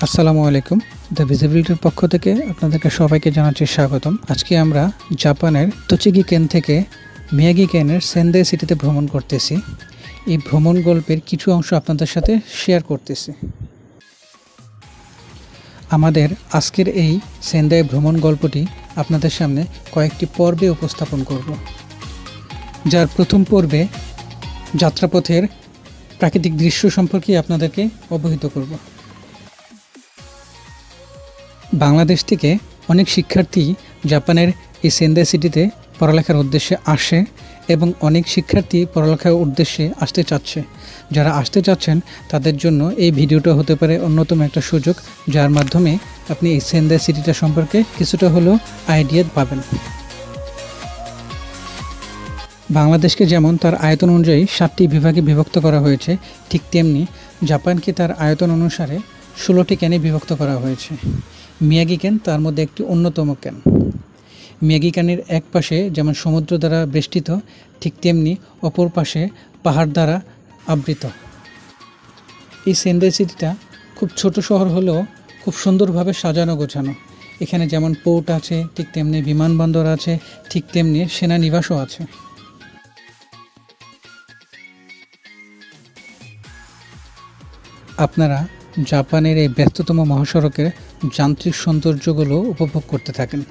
আসসালামু আলাইকুম। দ্য ভিজিবিলিটির পক্ষ থেকে আপনাদেরকে সবাইকে জানাচ্ছি স্বাগতম। আজকে আমরা জাপানের তোচিগি কেন থেকে মিয়াগি কেনের সেন্দাই সিটিতে ভ্রমণ করতেছি। এই ভ্রমণ গল্পের কিছু অংশ আপনাদের সাথে শেয়ার করতেছি। আমাদের আজকের এই সেন্দাই ভ্রমণ গল্পটি আপনাদের সামনে কয়েকটি পর্বে উপস্থাপন করব, যার প্রথম পর্বে যাত্রাপথের প্রাকৃতিক দৃশ্য সম্পর্কে আপনাদেরকে অবহিত করব। বাংলাদেশ থেকে অনেক শিক্ষার্থী জাপানের এই সেন্দাই সিটিতে পড়ালেখার উদ্দেশ্যে আসে এবং অনেক শিক্ষার্থী পড়ালেখার উদ্দেশ্যে আসতে চাচ্ছে। যারা আসতে চাচ্ছেন তাদের জন্য এই ভিডিওটা হতে পারে অন্যতম একটা সুযোগ, যার মাধ্যমে আপনি এই সেন্দাই সিটিটা সম্পর্কে কিছুটা হলেও আইডিয়া পাবেন। বাংলাদেশকে যেমন তার আয়তন অনুযায়ী 7টি বিভাগে বিভক্ত করা হয়েছে, ঠিক তেমনি জাপানকে তার আয়তন অনুসারে 16টি ক্যানে বিভক্ত করা হয়েছে। মিয়াগি কেন তার মধ্যে একটি অন্যতম ক্যান। মিয়াগি ক্যানের এক পাশে যেমন সমুদ্র দ্বারা বেষ্টিত, ঠিক তেমনি অপর পাশে পাহাড় দ্বারা আবৃত। এই সেন্দাই সিটিটা খুব ছোট শহর হলেও খুব সুন্দরভাবে সাজানো গোছানো। এখানে যেমন পোর্ট আছে, ঠিক তেমনি বিমানবন্দর আছে, ঠিক তেমনি সেনানিবাসও আছে। আপনারা জাপানের এই ব্যস্ততম মহাসড়কের যান্ত্রিক সৌন্দর্যগুলো উপভোগ করতে থাকেন।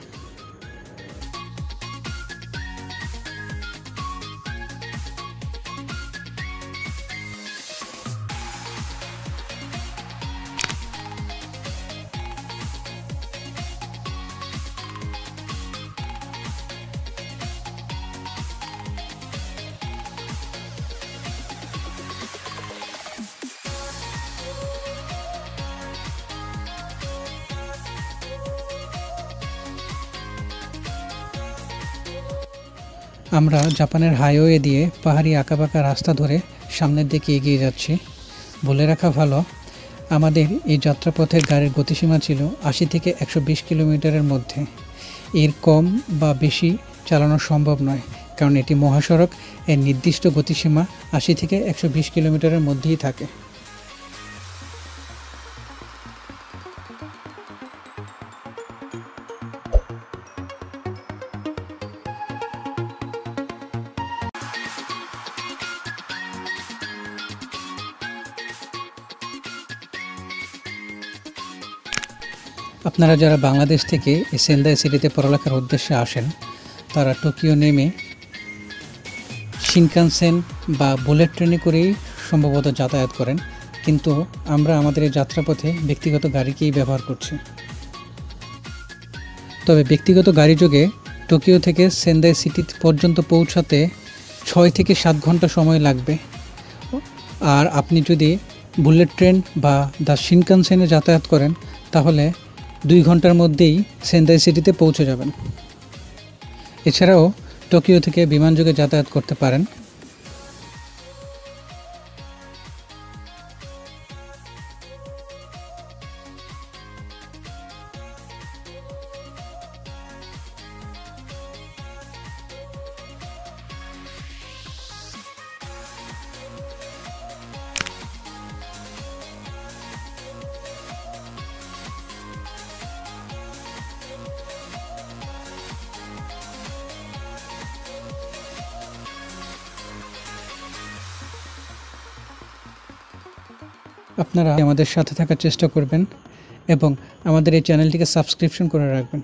আমরা জাপানের হাইওয়ে দিয়ে পাহাড়ি আঁকাবাঁকা রাস্তা ধরে সামনের দিকে এগিয়ে যাচ্ছি। বলে রাখা ভালো, আমাদের এই যাত্রাপথের গাড়ির গতিসীমা ছিল 80 থেকে 120 কিলোমিটারের মধ্যে। এর কম বা বেশি চালানো সম্ভব নয়, কারণ এটি মহাসড়ক। এর নির্দিষ্ট গতিসীমা 80 থেকে 120 কিলোমিটারের মধ্যেই থাকে। আপনারা যারা বাংলাদেশ থেকে এই সেন্দাই সিটিতে পড়ালেখার উদ্দেশ্যে আসেন, তারা টোকিও নেমে শিনকানসেন বা বুলেট ট্রেনে করেই সম্ভবত যাতায়াত করেন, কিন্তু আমরা আমাদের এই যাত্রাপথে ব্যক্তিগত গাড়িকেই ব্যবহার করছি। তবে ব্যক্তিগত গাড়ি যোগে টোকিও থেকে সেন্দাই সিটি পর্যন্ত পৌঁছাতে 6 থেকে 7 ঘন্টা সময় লাগবে। আর আপনি যদি বুলেট ট্রেন বা দ্য শিনকানসেনে যাতায়াত করেন, তাহলে 2 ঘন্টার মধ্যেই সেন্দাই সিটিতে পৌঁছে যাবেন। এছাড়াও টোকিও থেকে বিমানযোগে যাতায়াত করতে পারেন। আপনারা আমাদের সাথে থাকার চেষ্টা করবেন এবং আমাদের এই চ্যানেলটিকে সাবস্ক্রিপশন করে রাখবেন।